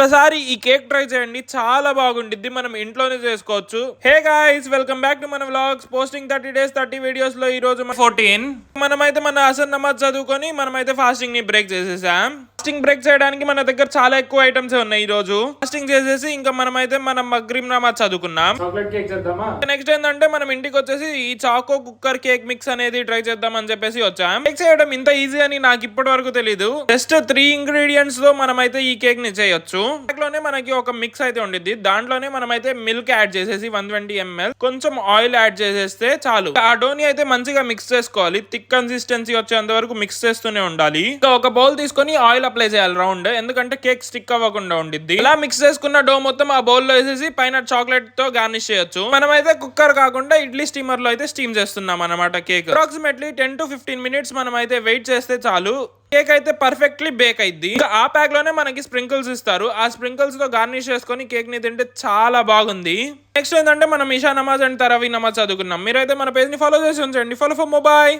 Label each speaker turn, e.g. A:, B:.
A: ఒకసారి ఈ cake try చేయండి, చాలా బాగుండిద్ది. మనం ఇంట్లోనే చేసుకోవచ్చు. Hey guys, welcome back to మన వ్లాగ్స్. పోస్టింగ్ 30 days 30 వీడియోస్ లో ఈ రోజు 14 మనమైతే మన అసర్ నమాజ్ చదువుకొని మనమైతే ఫాస్టింగ్ ని బ్రేక్ చేసేసాం. ఫాస్టింగ్ బ్రేక్ చేయడానికి మన దగ్గర చాలా ఎక్కువ ఐటమ్స్ ఉన్నాయి. ఈ రోజు ఫాస్టింగ్ చేసేసి ఇంకా మనమైతే మనం మగ్రిబ్ నమాజ్ చదువుకున్నాం. చాక్లెట్ కేక్ చేద్దామా. నెక్స్ట్ ఏంటంటే మనం ఇంటికి వచ్చేసి ఈ చాకో కుక్కర్ కేక్ మిక్స్ అనేది ట్రై చేద్దాం అని చెప్పేసి వచ్చాం. కేక్ చేయడం ఇంత ఈజీ అని నాకు ఇప్పటి వరకు తెలీదు. జస్ట్ 3 ingredients తో మనమైతే ఈ కేక్ ని చేయొచ్చు. లోనే మనకి ఒక మిక్స్ అయితే ఉండిద్ది. దాంట్లోనే మనమైతే మిల్క్ యాడ్ చేసేసి 120 ml కొంచెం ఆయిల్ యాడ్ చేసేస్తే చాలు. ఆ డోని అయితే మంచిగా మిక్స్ చేసుకోవాలి. థిక్ కన్సిస్టెన్సీ వచ్చేంత వరకు మిక్స్ చేస్తూనే ఉండాలి. ఇంకా ఒక బౌల్ తీసుకొని ఆయిల్ అప్లై చేయాలి రౌండ్, ఎందుకంటే కేక్ స్టిక్ అవ్వకుండా ఉండిద్ది. ఇలా మిక్స్ చేసుకున్న డో మొత్తం ఆ బౌల్ లో వేసేసి పైన చాక్లెట్ తో గార్నిష్ చేయొచ్చు. మనమైతే కుక్కర్ కాకుండా ఇడ్లీ స్టీమర్ లో అయితే స్టీమ్ చేస్తున్నాం అన్నమాట కేక్. అప్రాక్సిమేట్లీ 10 to 15 minutes మనమైతే వెయిట్ చేస్తే చాలు. కేక్ అయితే పర్ఫెక్ట్లీ బేక్ అయింది. ఇంకా ఆ ప్యాక్ లోనే మనకి స్ప్రింకిల్స్ ఇస్తారు. ఆ స్ప్రింకిల్స్ తో గార్నిష్ చేసుకొని కేక్ ని తింటే చాలా బాగుంది. నెక్స్ట్ ఏంటంటే మనం ఇషా నమాజ్ అండ్ తరావీ నమాజ్ చదువుకున్నాం. మీరైతే మన పేజ్ ని ఫాలో చేసి ఉంచండి. Follow for mobile.